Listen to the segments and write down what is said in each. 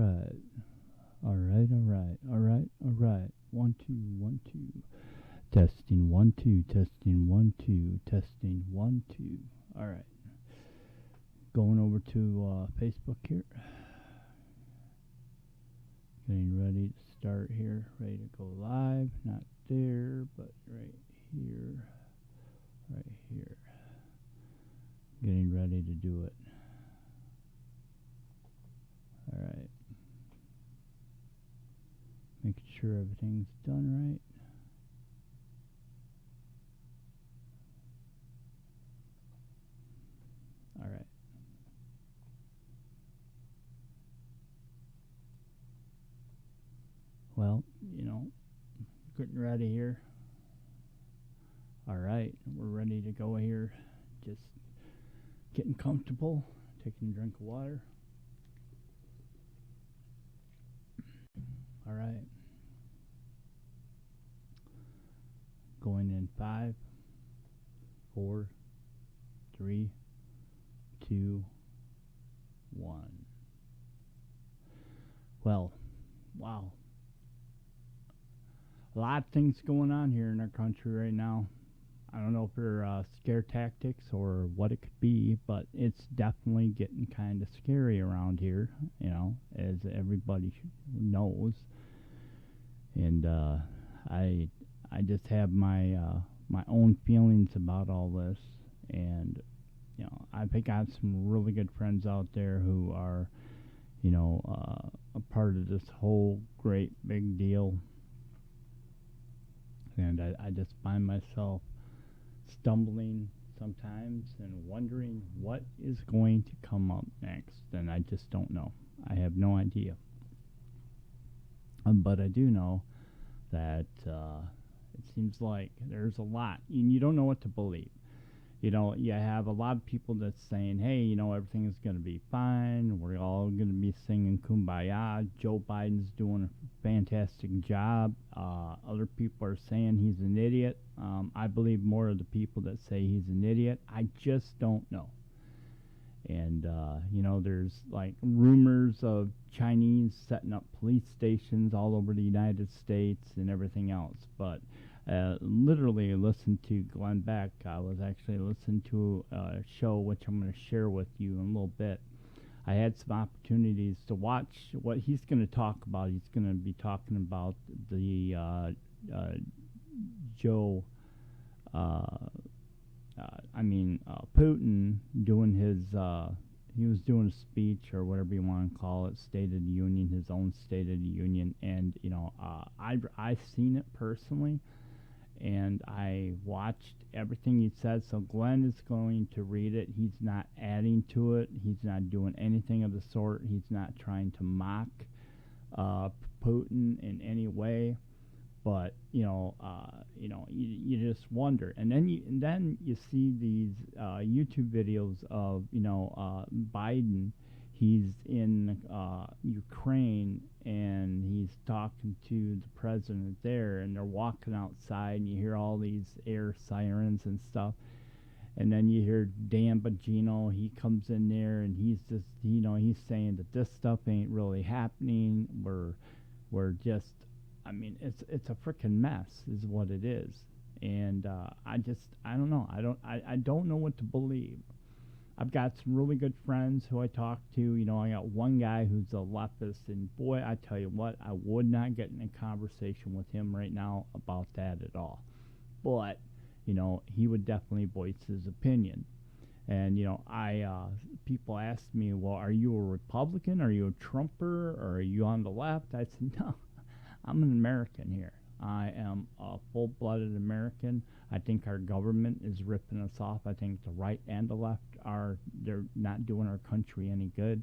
right. All right, all right, all right, all right. 1, 2, 1, 2. Testing 1, 2, testing 1, 2, testing 1, 2. All right. Going over to Facebook here. Getting ready to start here. Ready to go live. Not there, but right here. Right here. Getting ready to do it. All right. Making sure everything's done right. All right. Well, getting ready here. All right, we're ready to go here. Just getting comfortable, taking a drink of water. All right. Going in 5, 4, 3, 2, 1. Well, wow. A lot of things going on here in our country right now. I don't know if they're scare tactics or what it could be, but it's definitely getting kind of scary around here, as everybody knows. And I just have my my own feelings about all this, and I've got some really good friends out there who are a part of this whole great big deal, and I just find myself stumbling sometimes and wondering what is going to come up next, and I just don't know. I have no idea. But I do know that it seems like there's a lot, and you don't know what to believe. You have a lot of people that's saying, hey, everything is going to be fine. We're all going to be singing Kumbaya. Joe Biden's doing a fantastic job. Other people are saying he's an idiot. I believe more of the people that say he's an idiot. I just don't know. And, there's like rumors of Chinese setting up police stations all over the United States and everything else. But literally listened to Glenn Beck. I was actually listening to a show which I'm going to share with you in a little bit. I had some opportunities to watch what he's going to talk about. He's going to be talking about the Putin doing his, he was doing a speech or whatever you want to call it, State of the Union, his own State of the Union. And, I've seen it personally, and I watched everything he said. So Glenn is going to read it. He's not adding to it. He's not doing anything of the sort. He's not trying to mock Putin in any way. But you just wonder, and then you see these YouTube videos of Biden. He's in Ukraine, and he's talking to the president there, and they're walking outside, and you hear all these air sirens and stuff. And then you hear Dan Bongino. He comes in there, and he's just he's saying that this stuff ain't really happening. We're just, it's a freaking mess, is what it is. And I don't know. I don't know what to believe. I've got some really good friends who I talk to. I got one guy who's a leftist, and boy, I tell you what, I would not get in a conversation with him right now about that at all. But he would definitely voice his opinion. And people ask me, well, are you a Republican? Are you a Trumper? Or are you on the left? I said, no. I'm an American here. I am a full-blooded American. I think our government is ripping us off. I think the right and the left they're not doing our country any good.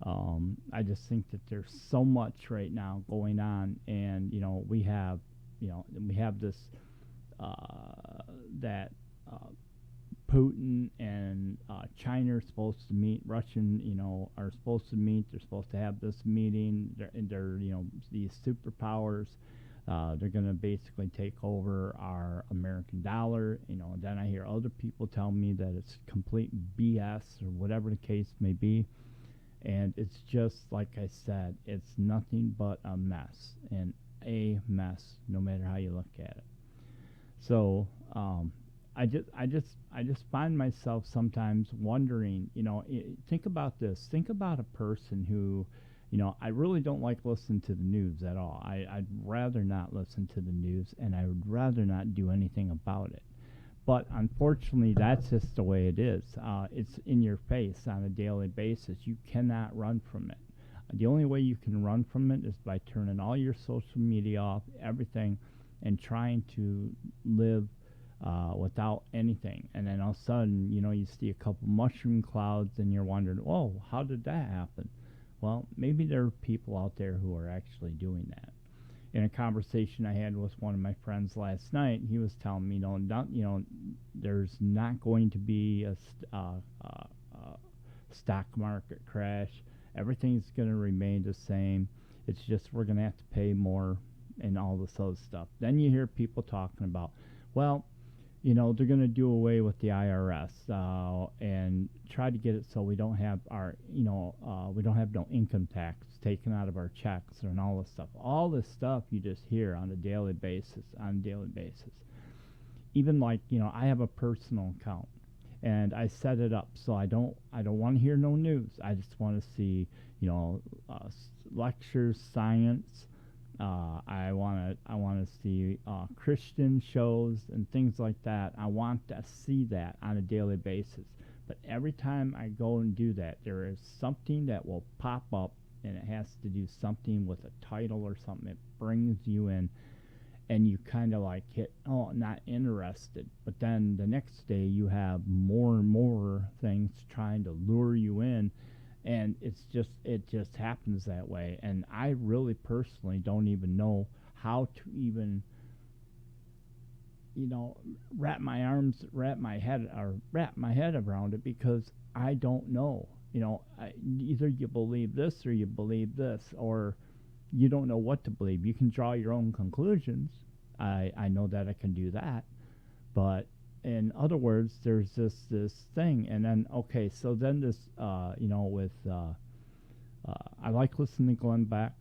I just think that there's so much right now going on, and we have this that Putin and China are supposed to meet. Russian, are supposed to meet. They're supposed to have this meeting. They're these superpowers. They're going to basically take over our American dollar. Then I hear other people tell me that it's complete BS or whatever the case may be. And it's just like I said, it's nothing but a mess, and a mess, no matter how you look at it. So I just find myself sometimes wondering, think about this. Think about a person who, I really don't like listening to the news at all. I'd rather not listen to the news, and I would rather not do anything about it. But unfortunately, that's just the way it is. It's in your face on a daily basis. You cannot run from it. The only way you can run from it is by turning all your social media off, everything, and trying to live without anything. And then all of a sudden, you see a couple mushroom clouds, and you're wondering, oh, how did that happen? Well, maybe there are people out there who are actually doing that. In a conversation I had with one of my friends last night, he was telling me, there's not going to be a stock market crash. Everything's going to remain the same. It's just we're going to have to pay more and all this other stuff. Then you hear people talking about, well, they're going to do away with the IRS and try to get it so we don't have we don't have no income tax taken out of our checks and all this stuff. All this stuff you just hear on a daily basis. Even like, I have a personal account, and I set it up so I don't want to hear no news. I just want to see, lectures, science. I want to see Christian shows and things like that. I want to see that on a daily basis. But every time I go and do that, there is something that will pop up, and it has to do something with a title or something. It brings you in, and you kind of like hit, oh, not interested. But then the next day you have more and more things trying to lure you in. And it just happens that way. And I really personally don't even know how to even, wrap my head around it, because I don't know. Either you believe this or you believe this, or you don't know what to believe. You can draw your own conclusions. I know that I can do that, but in other words, there's this thing, and then so then this with I like listening to Glenn Beck.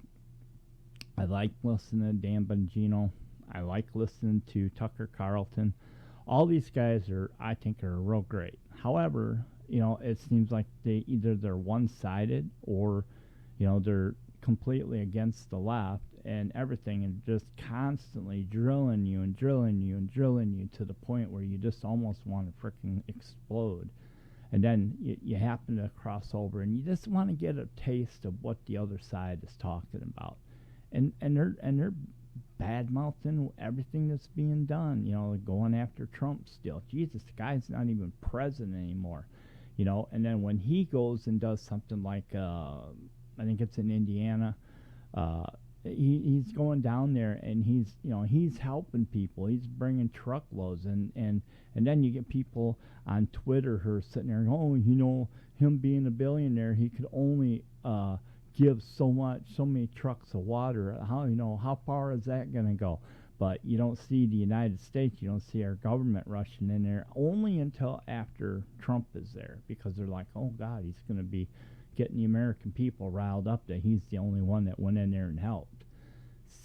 I like listening to Dan Bongino. I like listening to Tucker Carlson. All these guys I think are real great. However, it seems like they're one-sided, or they're completely against the left and everything, and just constantly drilling you to the point where you just almost want to freaking explode. And then you happen to cross over, and you just want to get a taste of what the other side is talking about, and they're bad mouthing everything that's being done. Going after Trump still. Jesus, the guy's not even president anymore. And then when he goes and does something like I think it's in Indiana. He's going down there, and he's helping people. He's bringing truckloads, and then you get people on Twitter who are sitting there, him being a billionaire, he could only give so many trucks of water. How far is that going to go? But you don't see the United States, you don't see our government rushing in there only until after Trump is there, because they're like, oh God, he's going to be getting the American people riled up that he's the only one that went in there and helped.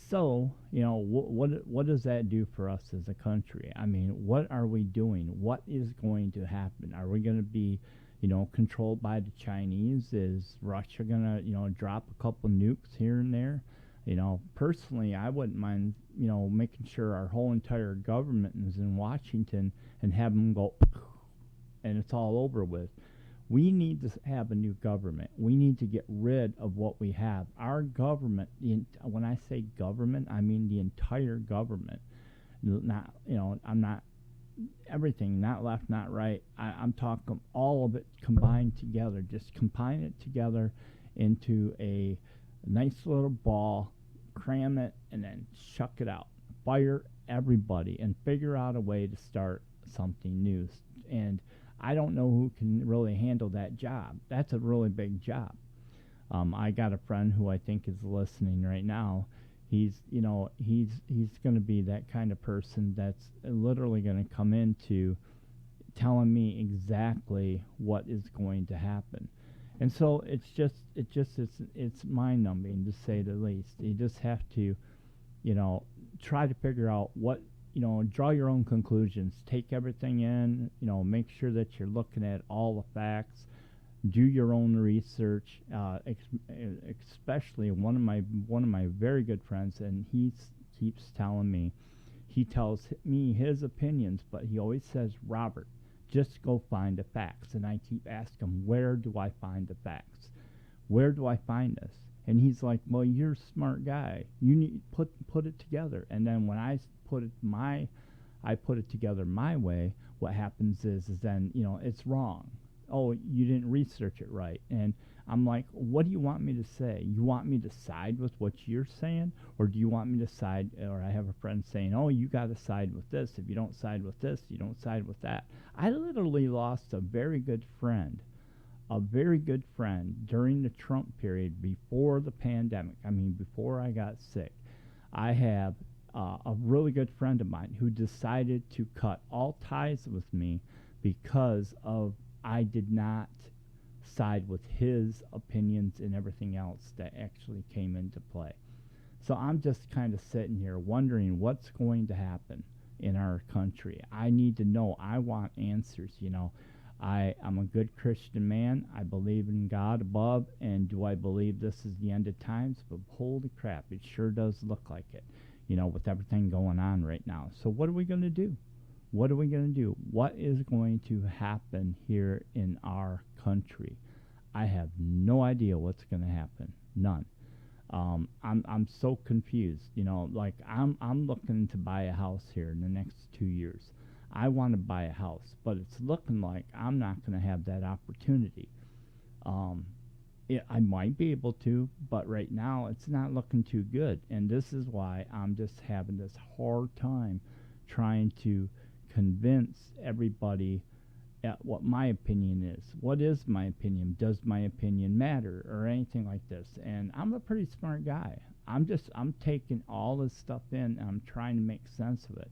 So, what does that do for us as a country? I mean, what are we doing? What is going to happen? Are we going to be, controlled by the Chinese? Is Russia going to, drop a couple nukes here and there? Personally, I wouldn't mind, making sure our whole entire government is in Washington and have them go, and it's all over with. We need to have a new government. We need to get rid of what we have. Our government, when I say government, I mean the entire government. Not, I'm not everything, not left, not right. I'm talking all of it combined together. Just combine it together into a nice little ball, cram it, and then chuck it out. Fire everybody and figure out a way to start something new. And I don't know who can really handle that job. That's a really big job. I got a friend who I think is listening right now. He's going to be that kind of person that's literally going to come into telling me exactly what is going to happen. And so it's mind numbing to say the least. You just have to, you know, try to figure out what, draw your own conclusions, take everything in, make sure that you're looking at all the facts, do your own research. Especially one of my very good friends, and he keeps telling me, he tells me his opinions, but he always says, Robert, just go find the facts. And I keep asking him, where do I find the facts? Where do I find this? And he's like, well, you're a smart guy. You need put it together. And then when I put it together my way, what happens is then, it's wrong. Oh, you didn't research it right. And I'm like, what do you want me to say? You want me to side with what you're saying? Or do you want me to side? Or I have a friend saying, oh, you got to side with this. If you don't side with this, you don't side with that. I literally lost a very good friend during the Trump period before the pandemic. I mean, before I got sick. I have a really good friend of mine who decided to cut all ties with me because of I did not side with his opinions and everything else that actually came into play. So I'm just kind of sitting here wondering what's going to happen in our country. I need to know. I want answers. I'm a good Christian man. I believe in God above. And do I believe this is the end of times? But holy crap, it sure does look like it, with everything going on right now. So what are we going to do? What are we going to do? What is going to happen here in our country? I have no idea what's going to happen. None. I'm so confused. Like I'm looking to buy a house here in the next 2 years. I want to buy a house, but it's looking like I'm not going to have that opportunity. I might be able to, but right now it's not looking too good. And this is why I'm just having this hard time trying to convince everybody what my opinion is. What is my opinion? Does my opinion matter or anything like this? And I'm a pretty smart guy. I'm taking all this stuff in and I'm trying to make sense of it.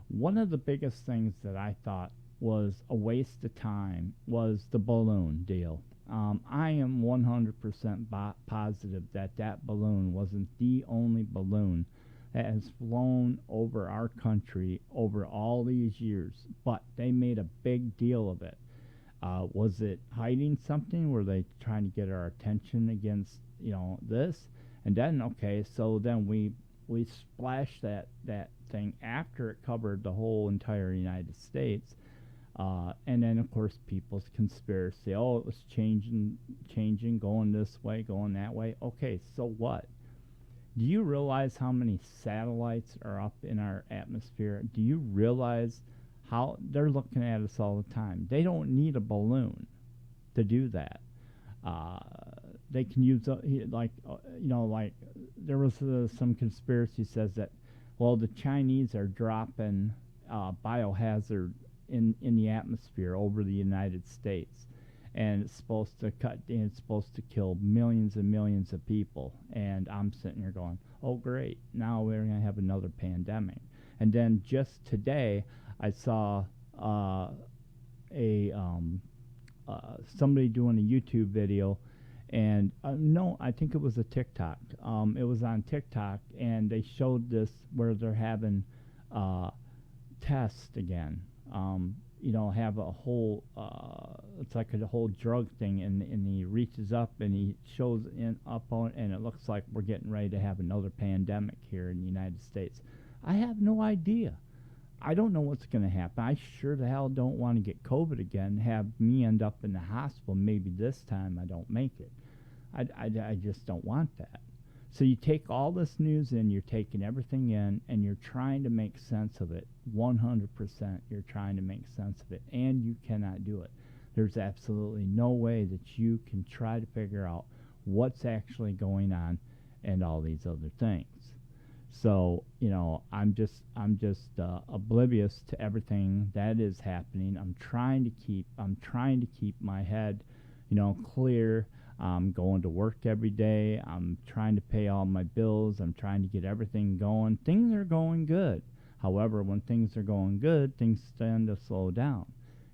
One of the biggest things that I thought was a waste of time was the balloon deal. I am 100% positive that balloon wasn't the only balloon that has flown over our country over all these years, but they made a big deal of it. Was it hiding something? Were they trying to get our attention against, this? And then, okay, so then we splashed that thing after it covered the whole entire United States. And then, of course, people's conspiracy. Oh, it was changing, going this way, going that way. Okay, so what? Do you realize how many satellites are up in our atmosphere? Do you realize how they're looking at us all the time? They don't need a balloon to do that. They can use, like there was some conspiracy says that, well, the Chinese are dropping biohazard in the atmosphere over the United States. And it's supposed to kill millions and millions of people. And I'm sitting here going, oh, great. Now we're going to have another pandemic. And then just today, I saw somebody doing a YouTube video. And no, I think it was a TikTok. It was on TikTok, and they showed this where they're having tests again. Have a whole, it's like a whole drug thing, and he reaches up and he shows up on, and it looks like we're getting ready to have another pandemic here in the United States. I have no idea. I don't know what's going to happen. I sure the hell don't want to get COVID again, have me end up in the hospital. Maybe this time I don't make it. I just don't want that. So you take all this news in, you're taking everything in, and you're trying to make sense of it. 100% you're trying to make sense of it, and you cannot do it. There's absolutely no way that you can try to figure out what's actually going on and all these other things. So, I'm just oblivious to everything that is happening. I'm trying to keep my head, clear. I'm going to work every day. I'm trying to pay all my bills. I'm trying to get everything going. Things are going good. However, when things are going good, things tend to slow down.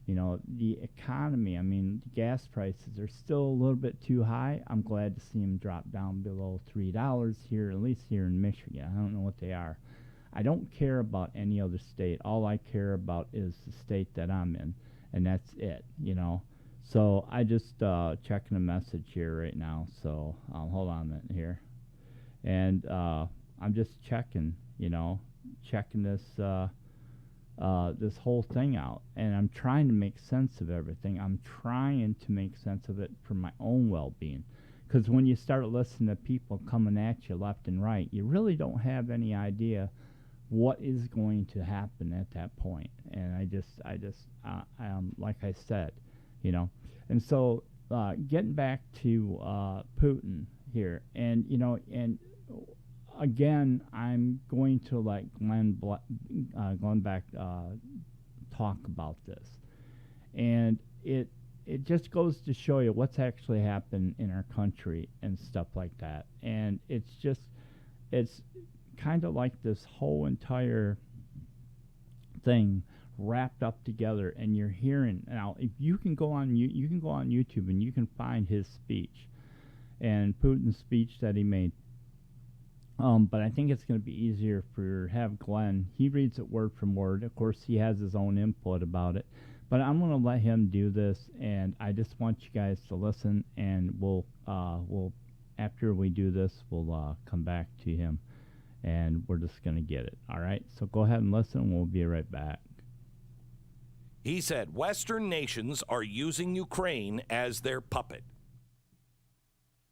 The economy, I mean, the gas prices are still a little bit too high. I'm glad to see them drop down below $3 here, at least here in Michigan. I don't know what they are. I don't care about any other state. All I care about is the state that I'm in, and that's it. So I just checking a message here right now. So hold on a minute here, and I'm just checking this whole thing out, and I'm trying to make sense of everything. I'm trying to make sense of it for my own well-being, because when you start listening to people coming at you left and right, you really don't have any idea what is going to happen at that point. And I just like I said, and so getting back to Putin here, and again, I'm going to let Glenn Beck talk about this, and it just goes to show you what's actually happened in our country and stuff like that. And it's kind of like this whole entire thing wrapped up together. And you're hearing now, if you can go on YouTube and you can find his speech and Putin's speech that he made. But I think it's going to be easier for have Glenn. He reads it word for word. Of course, he has his own input about it. But I'm going to let him do this, and I just want you guys to listen. And we'll after we do this, we'll come back to him, and we're just going to get it. All right. So go ahead and listen. We'll be right back. He said Western nations are using Ukraine as their puppet.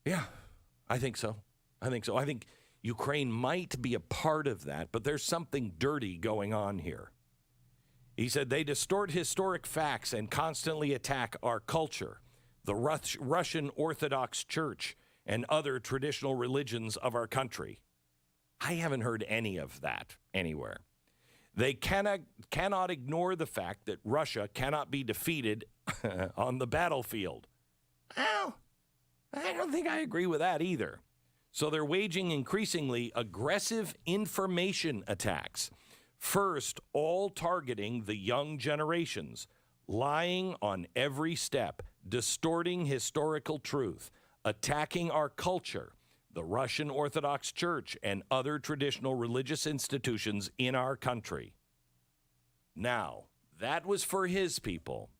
Yeah, I think so. I think Ukraine might be a part of that, but there's something dirty going on here. He said they distort historic facts and constantly attack our culture, the Russian Orthodox Church, and other traditional religions of our country. I haven't heard any of that anywhere. They cannot ignore the fact that Russia cannot be defeated on the battlefield. Well, I don't think I agree with that either. So they're waging increasingly aggressive information attacks. First, all targeting the young generations, lying on every step, distorting historical truth, attacking our culture, the Russian Orthodox Church, and other traditional religious institutions in our country. Now, that was for his people.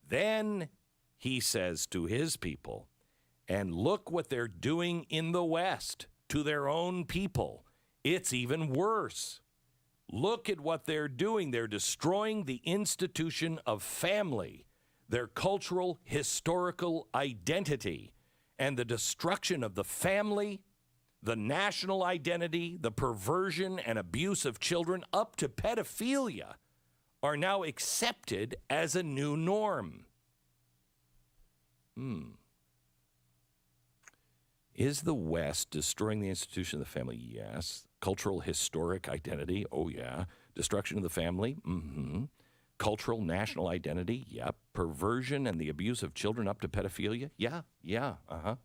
Then he says to his people, and look what they're doing in the West to their own people. It's even worse. Look at what they're doing. They're destroying the institution of family, their cultural, historical identity, and the destruction of the family, the national identity, the perversion and abuse of children, up to pedophilia, are now accepted as a new norm. Is the West destroying the institution of the family? Yes. Cultural, historic identity? Oh, yeah. Destruction of the family? Mm-hmm. Cultural, national identity? Yep. Perversion and the abuse of children up to pedophilia? Yeah. Uh-huh.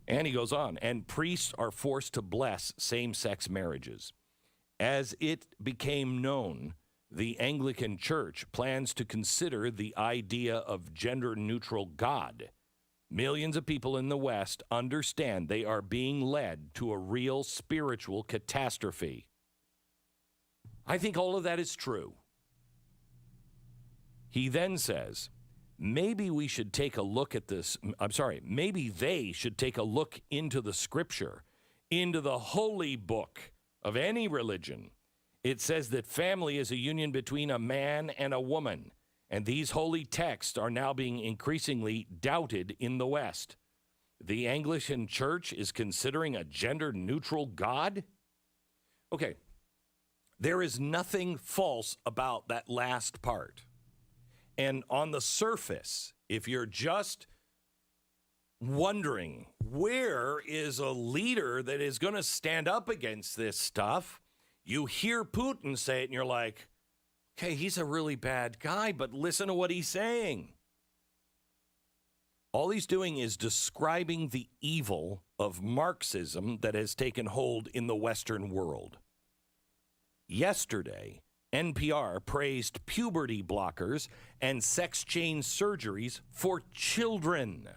And he goes on, and priests are forced to bless same-sex marriages. As it became known, the Anglican Church plans to consider the idea of gender-neutral God. Millions of people in the West understand they are being led to a real spiritual catastrophe. I think all of that is true. He then says, maybe we should take a look at this. Maybe they should take a look into the scripture, into the holy book of any religion. It says that family is a union between a man and a woman. And these holy texts are now being increasingly doubted in the West. The Anglican Church is considering a gender-neutral God? Okay, there is nothing false about that last part. And on the surface, if you're just wondering, where is a leader that is going to stand up against this stuff? You hear Putin say it and you're like, okay, he's a really bad guy, but listen to what he's saying. All he's doing is describing the evil of Marxism that has taken hold in the Western world. Yesterday, NPR praised puberty blockers and sex change surgeries for children.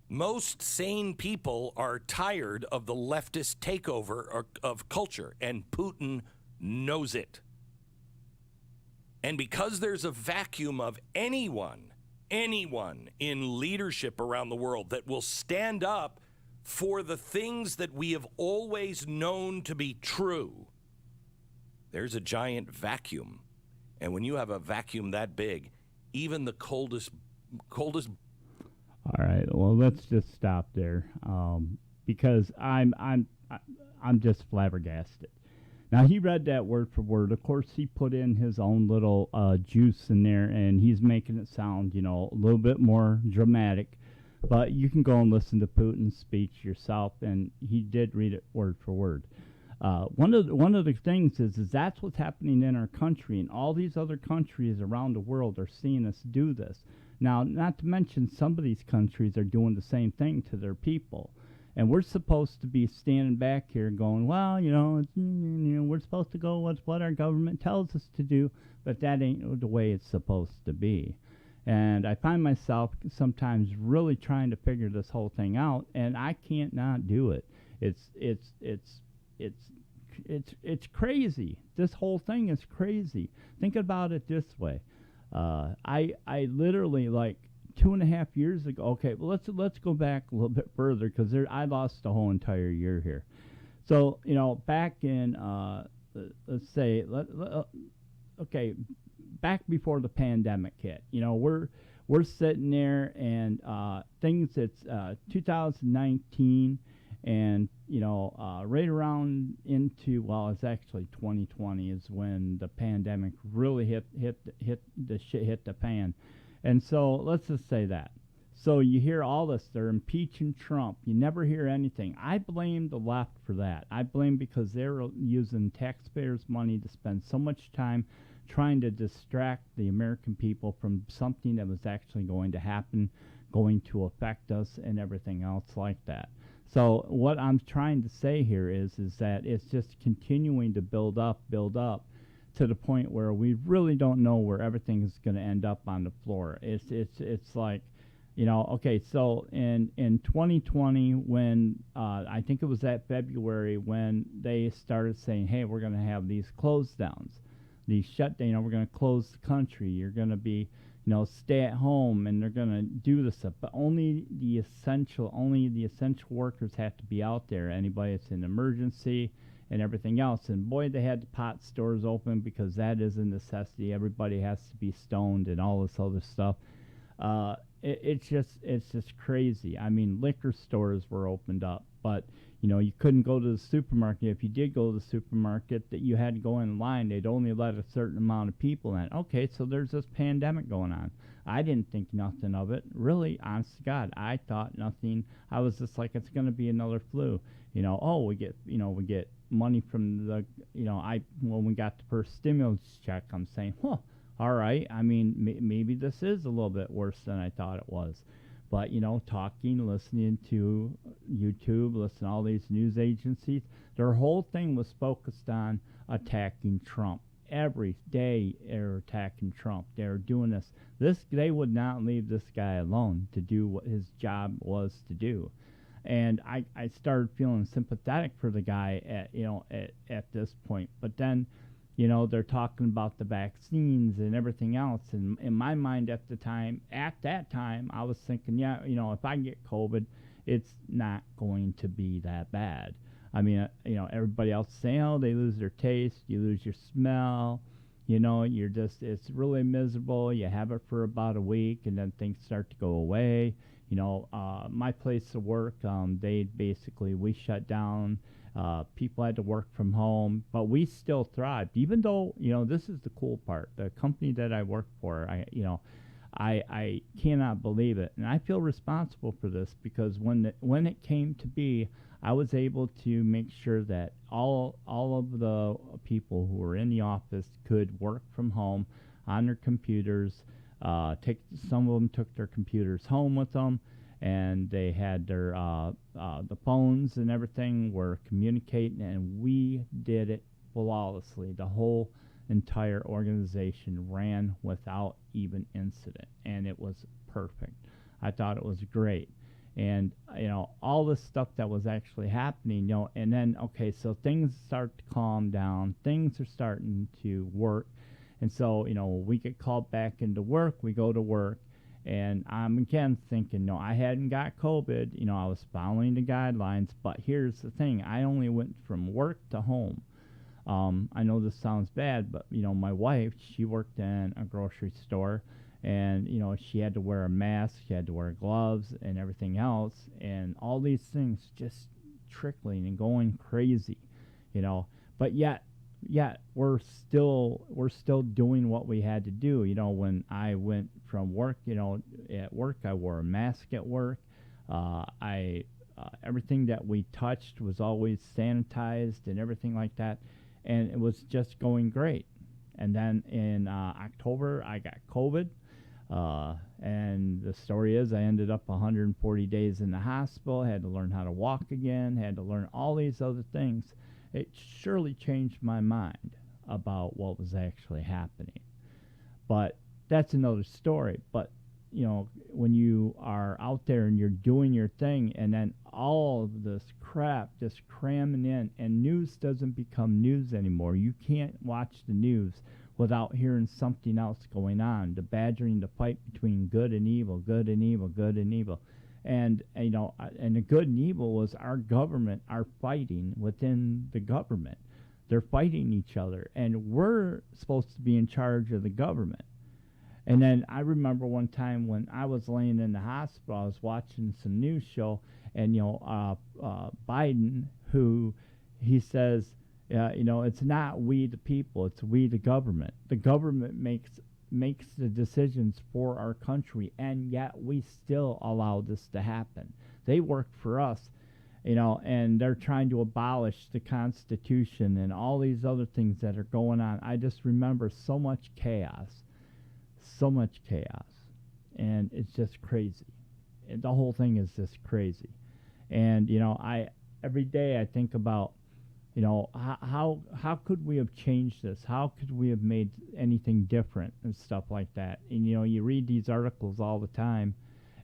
Most sane people are tired of the leftist takeover of culture, and Putin knows it. And because there's a vacuum of anyone in leadership around the world that will stand up for the things that we have always known to be true, there's a giant vacuum. And when you have a vacuum that big, even the coldest. All right. Well, let's just stop there, because I'm just flabbergasted. Now, he read that word for word. Of course, he put in his own little juice in there, and he's making it sound, a little bit more dramatic. But you can go and listen to Putin's speech yourself, and he did read it word for word. One of the things is that's what's happening in our country, and all these other countries around the world are seeing us do this. Now, not to mention, some of these countries are doing the same thing to their people. And we're supposed to be standing back here going, well, we're supposed to go with what our government tells us to do, but that ain't the way it's supposed to be. And I find myself sometimes really trying to figure this whole thing out, and I can't not do it. It's crazy. This whole thing is crazy. Think about it this way. I literally, like 2.5 years ago. Okay, well let's go back a little bit further, because I lost a whole entire year here. So back in let's say back before the pandemic hit. We're sitting there, and things. It's 2019, and right around into, well, it's actually 2020 is when the pandemic really hit the fan. And so let's just say that. So you hear all this, they're impeaching Trump. You never hear anything. I blame the left for that. I blame because they're using taxpayers' money to spend so much time trying to distract the American people from something that was actually going to happen, going to affect us, and everything else like that. So what I'm trying to say here is that it's just continuing to build up to the point where we really don't know where everything is going to end up on the floor. It's like, okay, so in 2020, when I think it was that February when they started saying, hey, we're going to have these close downs, these shutdowns, we're going to close the country, you're going to be, stay at home, and they're going to do this stuff, but only the essential workers have to be out there. Anybody that's in emergency and everything else. And boy, they had the pot stores open, because that is a necessity. Everybody has to be stoned and all this other stuff. It's just crazy. I mean, liquor stores were opened up, but you couldn't go to the supermarket. If you did go to the supermarket, that you had to go in line. They'd only let a certain amount of people in. Okay, so there's this pandemic going on. I didn't think nothing of it. Really, honest to God, I thought nothing. I was just like, it's going to be another flu. We get money from the, when we got the first stimulus check, I'm saying, all right. I mean, maybe this is a little bit worse than I thought it was. But, talking, listening to YouTube, listening to all these news agencies, their whole thing was focused on attacking Trump. Every day they're attacking Trump. They're doing this. They would not leave this guy alone to do what his job was to do. And I started feeling sympathetic for the guy at this point. But then, they're talking about the vaccines and everything else. And in my mind at that time, I was thinking, if I get COVID, it's not going to be that bad. I mean, everybody else saying, oh, they lose their taste, you lose your smell, it's really miserable. You have it for about a week, and then things start to go away. My place of work, we shut down. People had to work from home, but we still thrived. Even though, this is the cool part. The company that I work for, I cannot believe it, and I feel responsible for this, because when it came to be, I was able to make sure that all of the people who were in the office could work from home on their computers. Some of them took their computers home with them, and they had their the phones and everything were communicating, and we did it flawlessly. The whole entire organization ran without even incident, and it was perfect. I thought it was great. And all this stuff that was actually happening, and then okay, so things start to calm down, things are starting to work. And so we get called back into work, we go to work, and I'm again thinking, no, I hadn't got COVID, I was following the guidelines. But here's the thing, I only went from work to home. I know this sounds bad, but my wife, she worked in a grocery store, and she had to wear a mask, she had to wear gloves and everything else, and all these things just trickling and going crazy, but yet we're still doing what we had to do. When I went from work, at work I wore a mask at work. I Everything that we touched was always sanitized and everything like that, and it was just going great. And then in October I got COVID, and the story is I ended up 140 days in the hospital, had to learn how to walk again, had to learn all these other things. It surely changed my mind about what was actually happening. But that's another story. But when you are out there and you're doing your thing, and then all of this crap just cramming in, and news doesn't become news anymore. You can't watch the news without hearing something else going on. The badgering, the fight between good and evil, good and evil, good and evil. And and the good and evil was our government are fighting within the government. They're fighting each other, and we're supposed to be in charge of the government. And then I remember one time when I was laying in the hospital, I was watching some news show, and Biden, who he says, it's not we the people, it's we the government. The government makes the decisions for our country, and yet we still allow this to happen. They work for us, and they're trying to abolish the Constitution and all these other things that are going on. I just remember so much chaos, and it's just crazy. The whole thing is just crazy. And I every day I think about how could we have changed this? How could we have made anything different and stuff like that? And you read these articles all the time,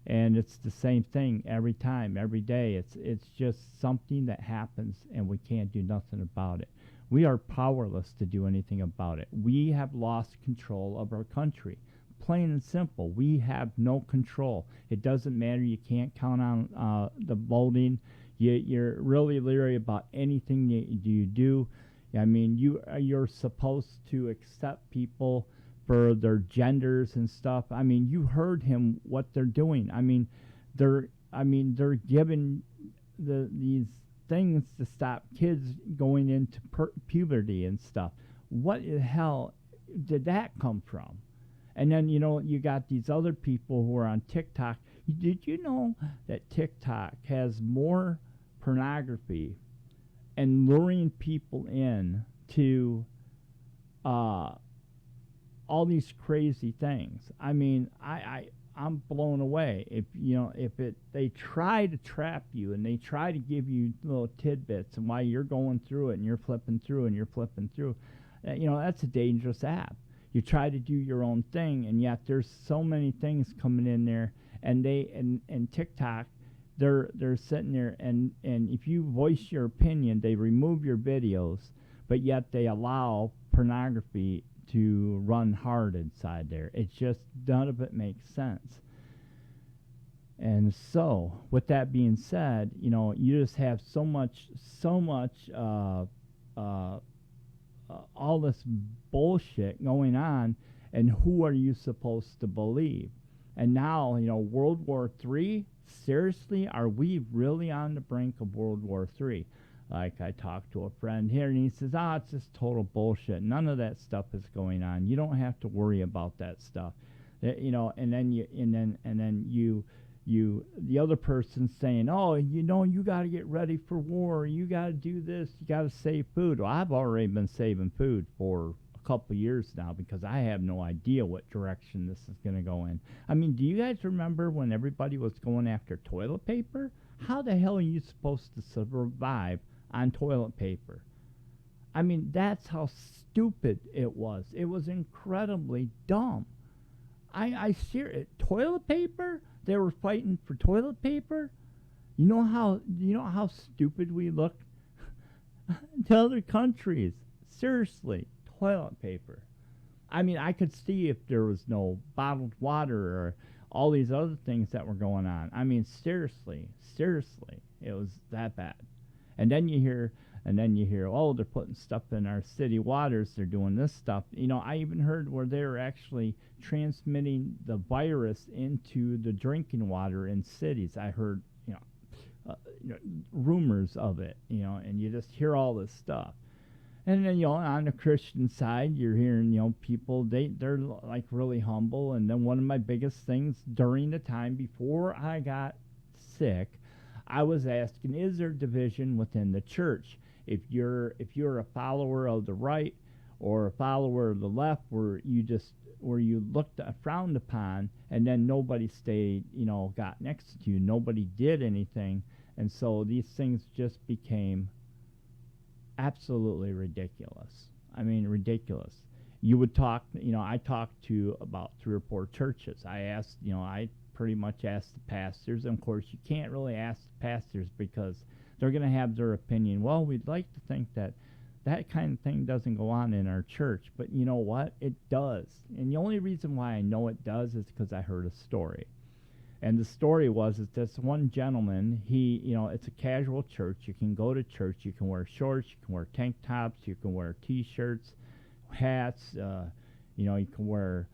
and it's the same thing every time, every day. It's just something that happens, and we can't do nothing about it. We are powerless to do anything about it. We have lost control of our country. Plain and simple, we have no control. It doesn't matter. You can't count on the voting. You're really leery about anything you do. I mean, you're supposed to accept people for their genders and stuff. I mean, you heard him what they're doing. I mean, they're giving these things to stop kids going into puberty and stuff. What the hell did that come from? And then you got these other people who are on TikTok. Did you know that TikTok has more pornography and luring people in to all these crazy things? I mean, I'm blown away. If they try to trap you, and they try to give you little tidbits, and while you're going through it and you're flipping through and you're flipping through, that's a dangerous app. You try to do your own thing, and yet there's so many things coming in there, and and TikTok, they're sitting there, and if you voice your opinion, they remove your videos, but yet they allow pornography to run hard inside there. It's just, none of it makes sense. And so, with that being said, you just have so much all this bullshit going on, and who are you supposed to believe? And now, World War III, seriously, are we really on the brink of World War III? Like, I talked to a friend here, and he says, it's just total bullshit. None of that stuff is going on. You don't have to worry about that stuff. And then the other person's saying, you got to get ready for war. You got to do this. You got to save food. Well, I've already been saving food for a couple years now, because I have no idea what direction this is going to go in. I mean, do you guys remember when everybody was going after toilet paper? How the hell are you supposed to survive on toilet paper? I mean, that's how stupid it was. It was incredibly dumb. I see it. Toilet paper? They were fighting for toilet paper? You know how stupid we look to other countries. Seriously, toilet paper. I mean, I could see if there was no bottled water or all these other things that were going on. I mean, seriously, it was that bad. And then you hear, oh, they're putting stuff in our city waters. They're doing this stuff. I even heard where they were actually transmitting the virus into the drinking water in cities. I heard, rumors of it, and you just hear all this stuff. And then, on the Christian side, you're hearing, people, they're like really humble. And then one of my biggest things during the time before I got sick, I was asking, is there division within the church? If you're a follower of the right or a follower of the left, where you looked frowned upon, and then nobody stayed, got next to you, nobody did anything, and so these things just became absolutely ridiculous. I mean, ridiculous. You would talk, I talked to about 3 or 4 churches. I asked, I pretty much asked the pastors, and of course you can't really ask the pastors because they're going to have their opinion. Well, we'd like to think that kind of thing doesn't go on in our church, but you know what? It does. And the only reason why I know it does is because I heard a story. And the story was that this one gentleman, it's a casual church. You can go to church. You can wear shorts. You can wear tank tops. You can wear T-shirts, hats. You can wear,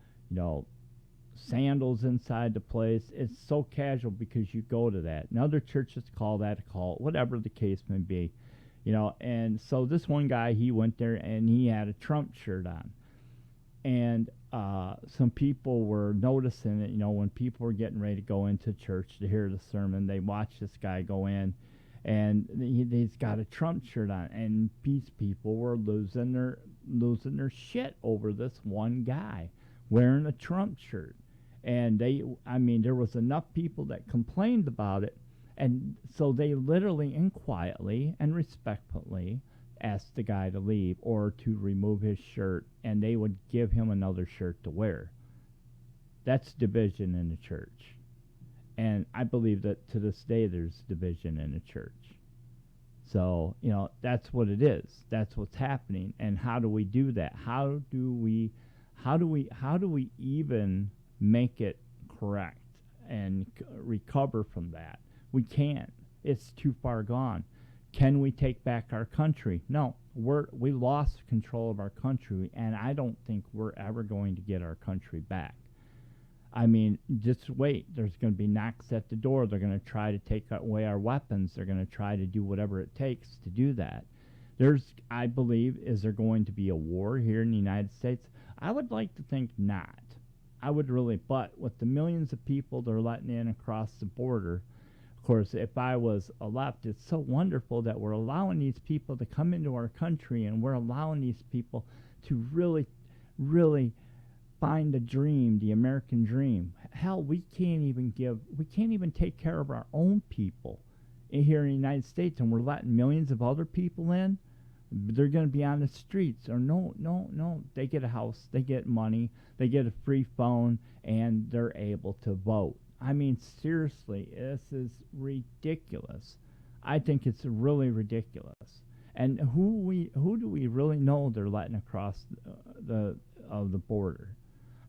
sandals inside the place. It's so casual because you go to that. And other churches call that a cult, whatever the case may be. And so this one guy, he went there and he had a Trump shirt on. And some people were noticing it, when people were getting ready to go into church to hear the sermon. They watched this guy go in, and he's got a Trump shirt on, and these people were losing their shit over this one guy wearing a Trump shirt. And there was enough people that complained about it, and so they literally and quietly and respectfully asked the guy to leave or to remove his shirt, and they would give him another shirt to wear. That's division in the church. And I believe that to this day there's division in the church. So, that's what it is. That's what's happening. And how do we do that? How do we even make it correct and recover from that? We can't. It's too far gone. Can we take back our country? No, we lost control of our country, and I don't think we're ever going to get our country back. I mean, just wait. There's going to be knocks at the door. They're going to try to take away our weapons. They're going to try to do whatever it takes to do that. I believe, is there going to be a war here in the United States? I would like to think not. I would really, but with the millions of people they're letting in across the border, of course, if I was a left, it's so wonderful that we're allowing these people to come into our country, and we're allowing these people to really, really find the dream, the American dream. Hell, we can't even take care of our own people here in the United States, and we're letting millions of other people in. They're going to be on the streets. Or no. They get a house, they get money, they get a free phone, and they're able to vote. I mean, seriously, this is ridiculous. I think it's really ridiculous. And who do we really know they're letting across the border?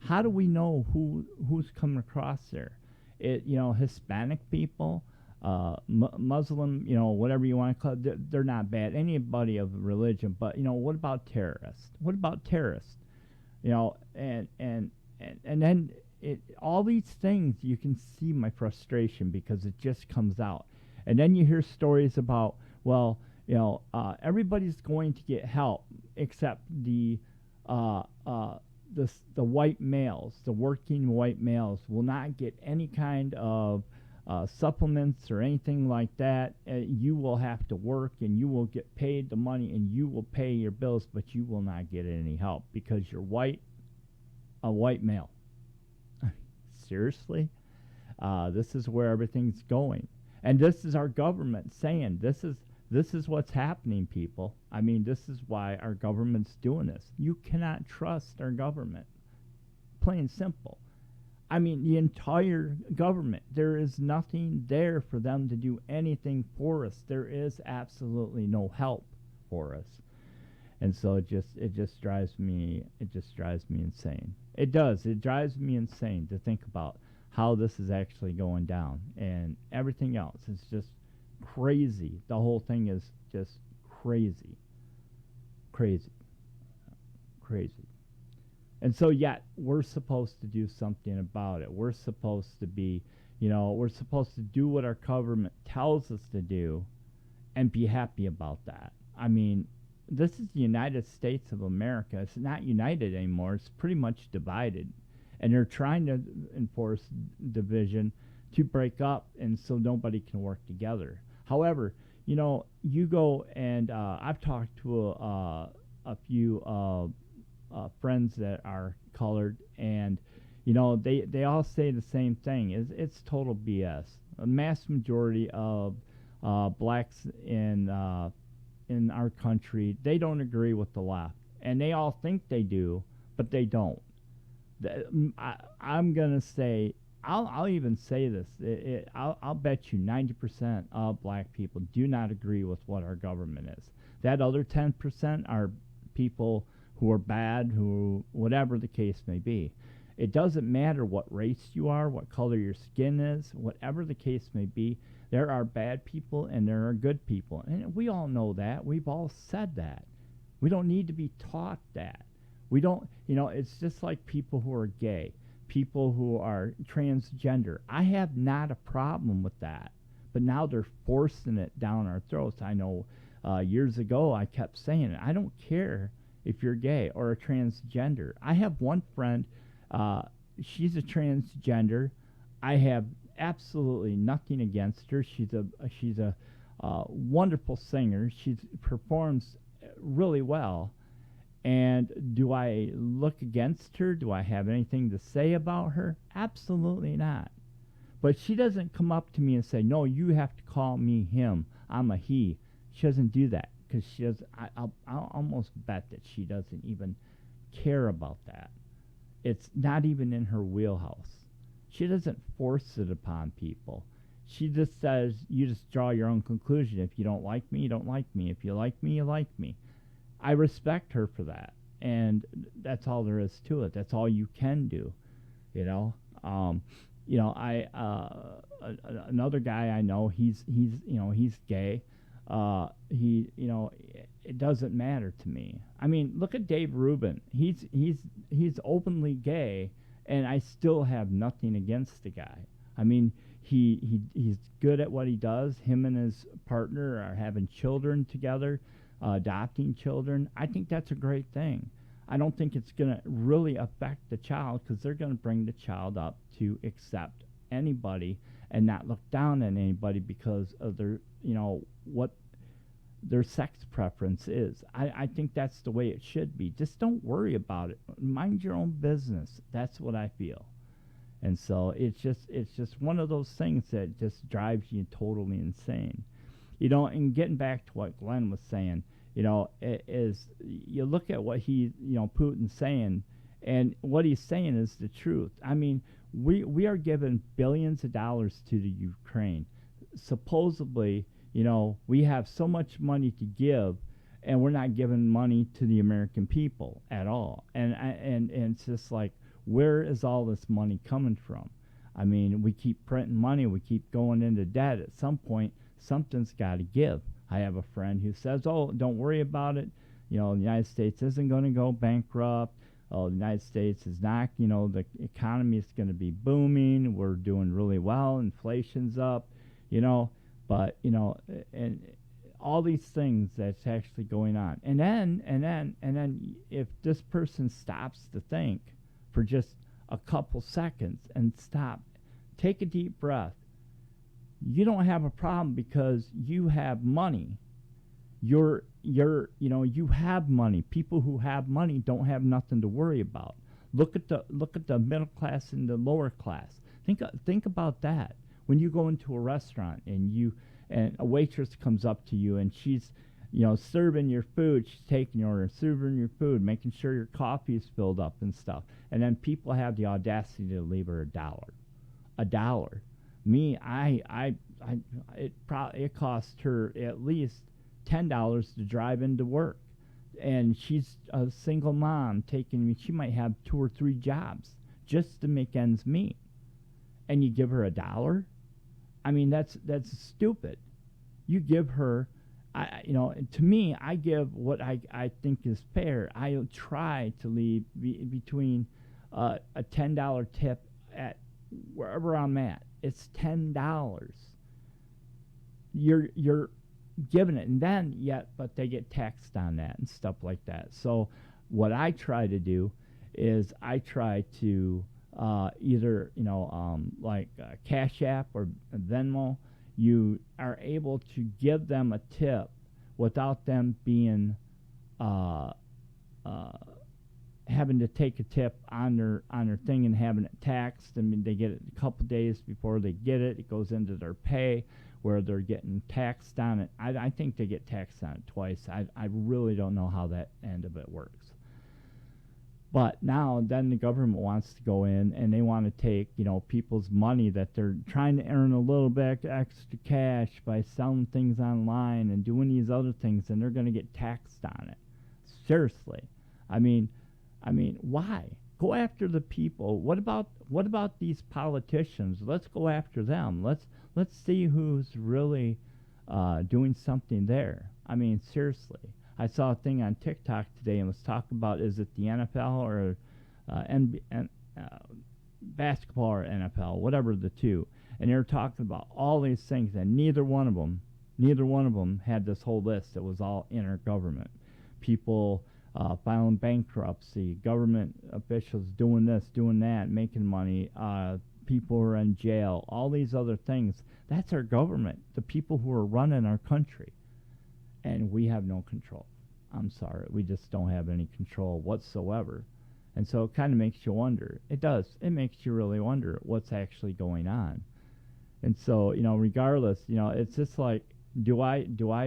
How do we know who's coming across there? Hispanic people, Muslim, whatever you want to call it, they're not bad. Anybody of religion, but what about terrorists? What about terrorists? And then all these things, you can see my frustration because it just comes out. And then you hear stories about, everybody's going to get help except the white males, the working white males will not get any kind of supplements or anything like that. You will have to work, and you will get paid the money, and you will pay your bills, but you will not get any help because you're a white male. Seriously? This is where everything's going. And this is our government saying, this This is what's happening, people. I mean, this is why our government's doing this. You cannot trust our government. Plain and simple. I mean, the entire government, there is nothing there for them to do anything for us. There is absolutely no help for us. And so it just drives me insane. It does. It drives me insane to think about how this is actually going down, and everything else is just crazy. The whole thing is just crazy. Crazy. Crazy. And so yet we're supposed to do something about it. We're supposed to be, we're supposed to do what our government tells us to do and be happy about that. I mean, this is the United States of America. It's not united anymore. It's pretty much divided. And they're trying to enforce division to break up, and so nobody can work together. However, you go and I've talked to a few friends that are colored, and they all say the same thing. It's total BS. A mass majority of blacks in our country, they don't agree with the left, and they all think they do, but they don't. I'm gonna say, I'll even say this. I'll bet you 90% of black people do not agree with what our government is. That other 10% are people who are bad, who whatever the case may be. It doesn't matter what race you are, what color your skin is, whatever the case may be. There are bad people and there are good people, and we all know that. We've all said that. We don't need to be taught that. We don't, it's just like people who are gay, people who are transgender. I have not a problem with that, but now they're forcing it down our throats. I know years ago I kept saying it. I don't care if you're gay or a transgender. I have one friend, she's a transgender. I have absolutely nothing against her. She's a wonderful singer. She performs really well. And do I look against her? Do I have anything to say about her? Absolutely not. But she doesn't come up to me and say, no, you have to call me him. I'm a he. She doesn't do that, because she does. I'll almost bet that she doesn't even care about that. It's not even in her wheelhouse. She doesn't force it upon people. She just says, you just draw your own conclusion. If you don't like me, you don't like me. If you like me, you like me. I respect her for that, and that's all there is to it. That's all you can do, another guy I know, he's gay. It doesn't matter to me. I mean, look at Dave Rubin. He's openly gay, and I still have nothing against the guy. I mean, he's good at what he does. Him and his partner are having children together. Adopting children. I think that's a great thing. I don't think it's going to really affect the child, because they're going to bring the child up to accept anybody and not look down at anybody because of their, what their sex preference is. I think that's the way it should be. Just don't worry about it. Mind your own business. That's what I feel. And so it's just one of those things that just drives you totally insane. And getting back to what Glenn was saying, is you look at what Putin's saying, and what he's saying is the truth. I mean, we are giving billions of dollars to the Ukraine. Supposedly, we have so much money to give, and we're not giving money to the American people at all. And it's just like, where is all this money coming from? I mean, we keep printing money, we keep going into debt. At some point, something's got to give. I have a friend who says, oh, don't worry about it. The United States isn't going to go bankrupt. Oh, the United States is not, the economy is going to be booming. We're doing really well. Inflation's up, but, and all these things that's actually going on. And then if this person stops to think for just a couple seconds and take a deep breath, you don't have a problem because you have money. You have money. People who have money don't have nothing to worry about. Look at the middle class and the lower class. Think about that. When you go into a restaurant and and a waitress comes up to you and she's, serving your food. She's taking your order, serving your food, making sure your coffee is filled up and stuff. And then people have the audacity to leave her $1. Me, it cost her at least $10 to drive into work, and she's a single mom she might have 2 or 3 jobs just to make ends meet, and you give her $1. I mean, that's stupid. You give her, to me, I give what I think is fair. I try to leave between a $10 tip at wherever I'm at. It's $10. You're giving it, and then but they get taxed on that and stuff like that. So what I try to do is I try to either like Cash App or Venmo. You are able to give them a tip without them being having to take a tip on their thing and having it taxed. I mean, they get it a couple days before they get it. It goes into their pay where they're getting taxed on it. I think they get taxed on it twice. I really don't know how that end of it works. But now then the government wants to go in and they want to take, people's money that they're trying to earn a little bit extra cash by selling things online and doing these other things, and they're going to get taxed on it. Seriously. I mean, why? Go after the people. What about these politicians? Let's go after them. Let's see who's really doing something there. I mean, seriously. I saw a thing on TikTok today and was talking about, is it the NFL or basketball or NFL, whatever the two. And they were talking about all these things, and neither one of them had this whole list. It was all intergovernment. People filing bankruptcy, government officials doing this, doing that, making money, people who are in jail, all these other things. That's our government, the people who are running our country. And we have no control. I'm sorry. We just don't have any control whatsoever. And so it kind of makes you wonder. It does. It makes you really wonder what's actually going on. And so, regardless, it's just like, do I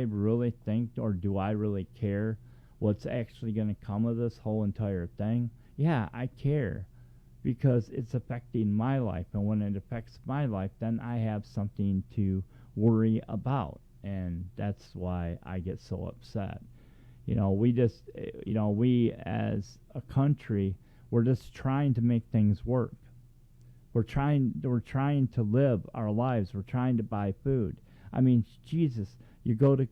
really think, or do I really care what's actually going to come of this whole entire thing? Yeah, I care, because it's affecting my life. And when it affects my life, then I have something to worry about. And that's why I get so upset. We as a country, we're just trying to make things work. We're trying to live our lives. We're trying to buy food. I mean, Jesus, you go to,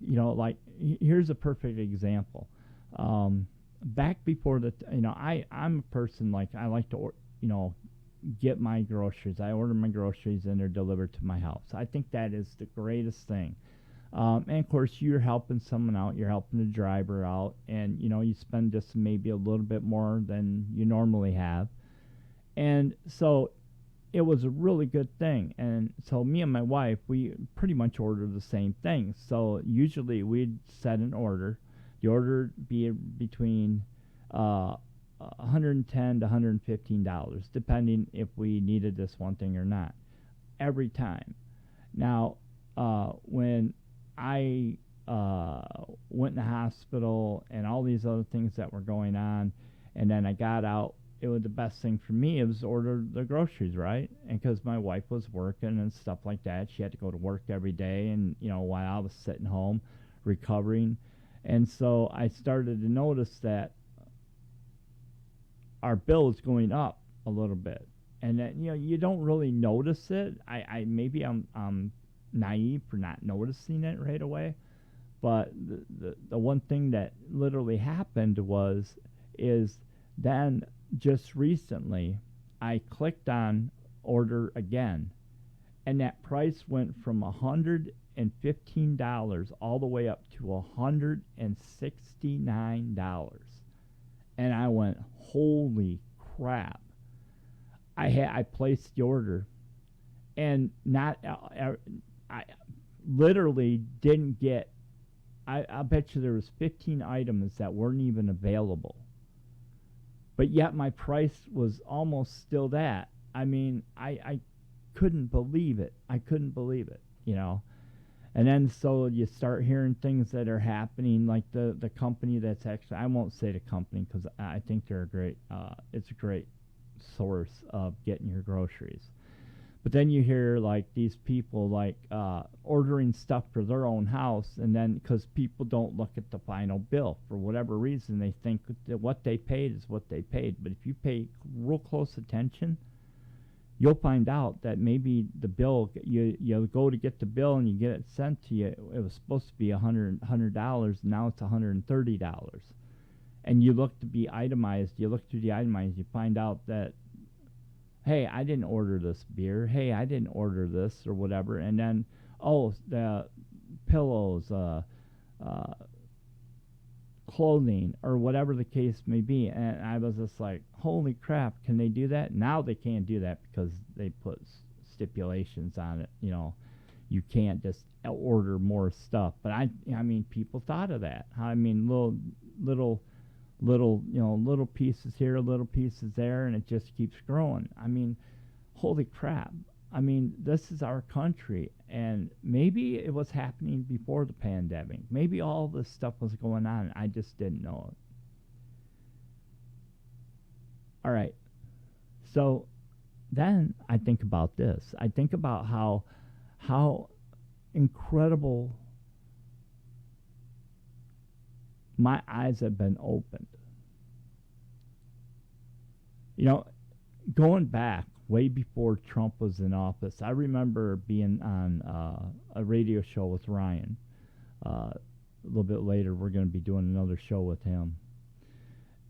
here's a perfect example. Back before I'm a person, I like to, get my groceries. I order my groceries and they're delivered to my house. I think that is the greatest thing. And of course, you're helping someone out. You're helping the driver out, and you spend just maybe a little bit more than you normally have. And so it was a really good thing. And so me and my wife, we pretty much ordered the same thing. So usually we'd set an order. The order be between $110 to $115, depending if we needed this one thing or not, every time. Now, when I went in the hospital and all these other things that were going on, and then I got out, it was the best thing for me. It was order the groceries, right? And because my wife was working and stuff like that, she had to go to work every day, and while I was sitting home recovering. And so I started to notice that our bill is going up a little bit, and that you don't really notice it. Maybe I'm naive for not noticing it right away, but the one thing that literally happened is then just recently I clicked on order again, and that price went from $115 all the way up to $169, and I went, holy crap. I placed the order, and I literally didn't get, I bet you there was 15 items that weren't even available. But yet my price was almost still that. I mean, I couldn't believe it. I couldn't believe it, And then so you start hearing things that are happening, like the company that's actually, I won't say the company because I think they're a great, it's a great source of getting your groceries. But then you hear like these people like ordering stuff for their own house, and then because people don't look at the final bill for whatever reason, they think that what they paid is what they paid. But if you pay real close attention, you'll find out that maybe the bill, you go to get the bill and you get it sent to you. It was supposed to be $100, now it's $130. And you look to be itemized. You look through the itemized. You find out that, hey, I didn't order this beer. Hey, I didn't order this or whatever. And then, oh, the pillows, clothing, or whatever the case may be. And I was just like, holy crap, can they do that? Now they can't do that because they put stipulations on it. You know, you can't just order more stuff. But I mean, people thought of that. I mean, little, little pieces here, little pieces there, and it just keeps growing. I mean, holy crap. I mean, this is our country, and maybe it was happening before the pandemic. Maybe all this stuff was going on, and I just didn't know it. All right. So then I think about this. I think about how incredible my eyes have been opened. You know, going back way before Trump was in office, I remember being on a radio show with Ryan. A little bit later, we're going to be doing another show with him,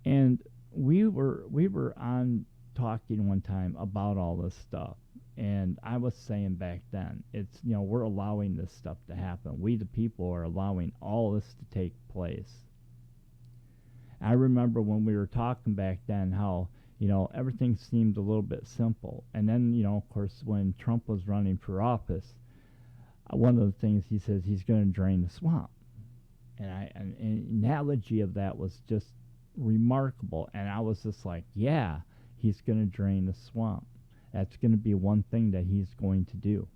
and we were on talking one time about all this stuff. And I was saying back then, it's, we're allowing this stuff to happen. We, the people, are allowing all this to take place. I remember when we were talking back then how, everything seemed a little bit simple. And then, of course, when Trump was running for office, one of the things he says, he's going to drain the swamp. And an analogy of that was just remarkable. And I was just like, yeah, he's going to drain the swamp. That's going to be one thing that he's going to do.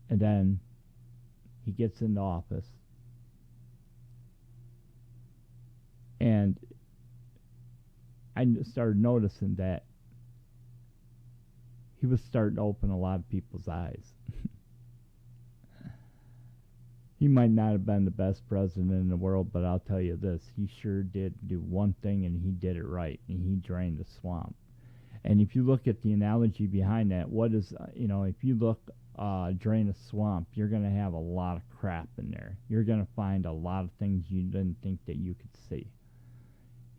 And then he gets into office. And I started noticing that he was starting to open a lot of people's eyes. He might not have been the best president in the world, but I'll tell you this, he sure did do one thing, and he did it right, and he drained the swamp. And if you look at the analogy behind that, what is, if you look, drain a swamp, you're going to have a lot of crap in there. You're going to find a lot of things you didn't think that you could see.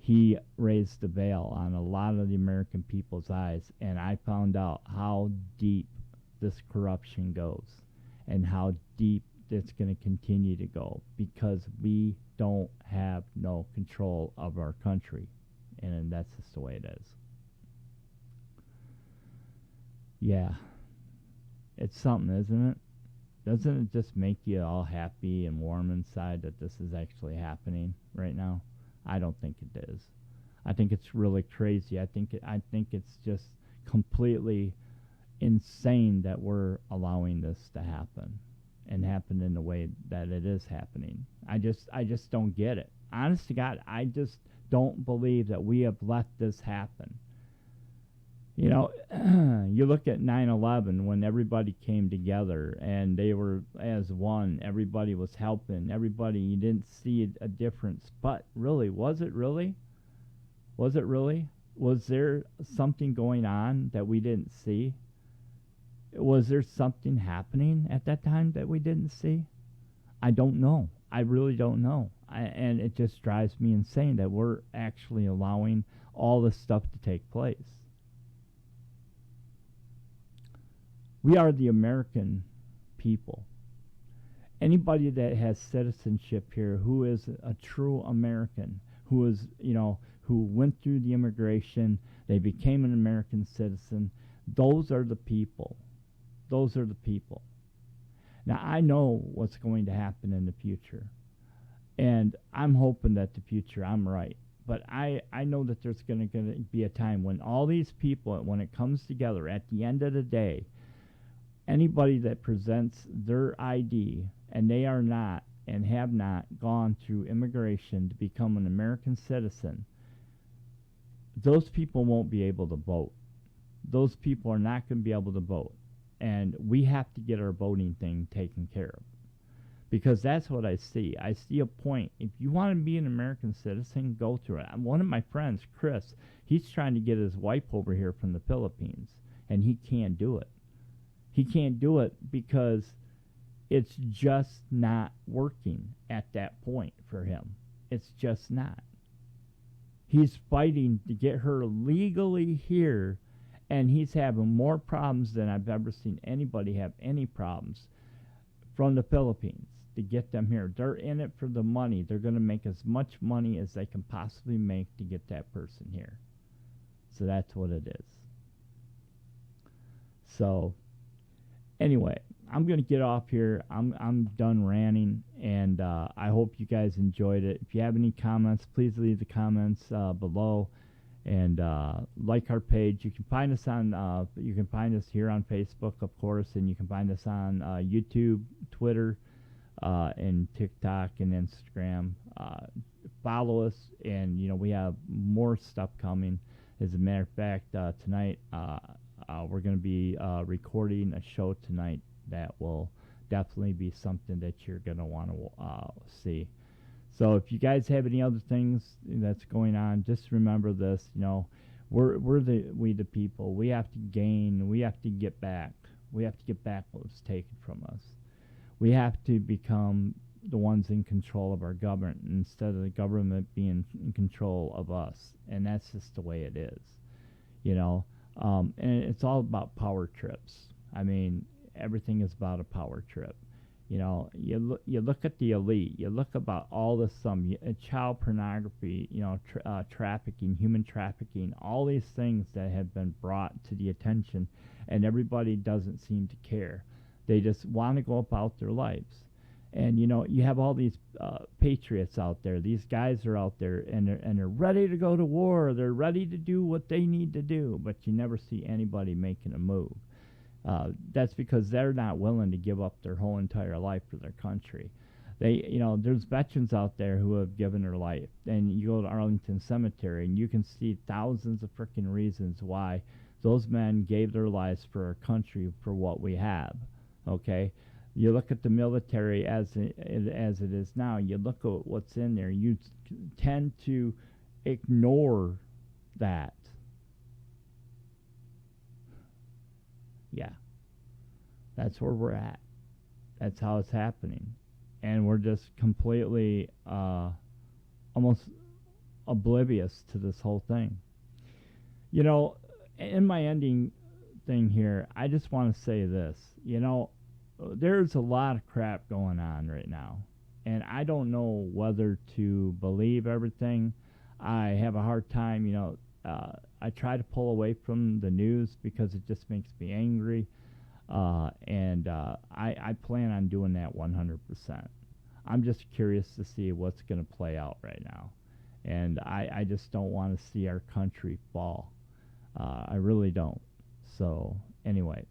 He raised the veil on a lot of the American people's eyes, and I found out how deep this corruption goes and how deep it's going to continue to go, because we don't have no control of our country, and that's just the way it is. Yeah, it's something, isn't it? Doesn't it just make you all happy and warm inside that this is actually happening right now? I don't think it is. I think it's really crazy. I think it's just completely insane that we're allowing this to happen, and happen in the way that it is happening. I just don't get it. Honest to God, I just don't believe that we have let this happen. You look at 9/11, when everybody came together and they were as one. Everybody was helping. Everybody, you didn't see a difference. But really, was it really? Was it really? Was there something going on that we didn't see? Was there something happening at that time that we didn't see? I don't know. I really don't know. And it just drives me insane that we're actually allowing all this stuff to take place. We are the American people. Anybody that has citizenship here, who is a true American, who is, who went through the immigration, they became an American citizen, those are the people. Those are the people. Now, I know what's going to happen in the future, and I'm hoping that the future I'm right. But I know that there's going to be a time when all these people, when it comes together, at the end of the day, Anybody that presents their ID and they are not and have not gone through immigration to become an American citizen, those people won't be able to vote. Those people are not going to be able to vote. And we have to get our voting thing taken care of. Because that's what I see. I see a point. If you want to be an American citizen, go through it. One of my friends, Chris, he's trying to get his wife over here from the Philippines, and he can't do it. He can't do it because it's just not working at that point for him. It's just not. He's fighting to get her legally here, and he's having more problems than I've ever seen anybody have any problems from the Philippines to get them here. They're in it for the money. They're going to make as much money as they can possibly make to get that person here. So that's what it is. So anyway, I'm going to get off here. I'm done ranting, and I hope you guys enjoyed it. If you have any comments, please leave the comments below, and like our page. You can find us here on Facebook, of course, and you can find us on YouTube, Twitter, and TikTok and Instagram. Follow us, and we have more stuff coming. As a matter of fact, tonight we're going to be recording a show tonight that will definitely be something that you're going to want to see. So if you guys have any other things that's going on, just remember this. We're the people. We have to gain. We have to get back. We have to get back what was taken from us. We have to become the ones in control of our government instead of the government being in control of us. And that's just the way it is. And it's all about power trips. I mean, everything is about a power trip. You look at the elite. You look about all this child pornography, trafficking, human trafficking, all these things that have been brought to the attention, and everybody doesn't seem to care. They just want to go about their lives. And you have all these patriots out there. These guys are out there, and they're ready to go to war. They're ready to do what they need to do, but you never see anybody making a move. That's because they're not willing to give up their whole entire life for their country. There's veterans out there who have given their life, and you go to Arlington Cemetery, and you can see thousands of freaking reasons why those men gave their lives for our country, for what we have. Okay, you look at the military as it is now. You look at what's in there. You tend to ignore that. Yeah, that's where we're at. That's how it's happening, and we're just completely almost oblivious to this whole thing. In my ending thing here, I just want to say this. There's a lot of crap going on right now, and I don't know whether to believe everything. I have a hard time. I try to pull away from the news because it just makes me angry, and I plan on doing that 100%. I'm just curious to see what's going to play out right now, and I just don't want to see our country fall. I really don't. So anyway,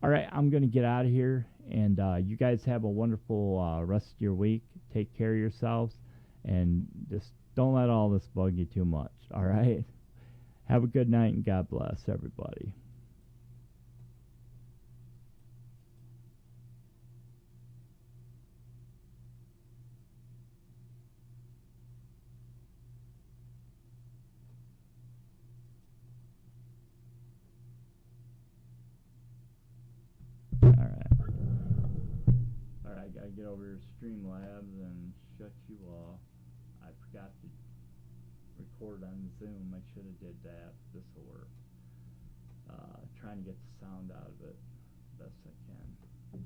all right, I'm going to get out of here, and you guys have a wonderful rest of your week. Take care of yourselves, and just don't let all this bug you too much, all right? Have a good night, and God bless everybody. All right. All right, I got to get over here to Streamlabs and shut you off. I forgot to record on Zoom. I should have did that. This will work. Trying to get the sound out of it best I can.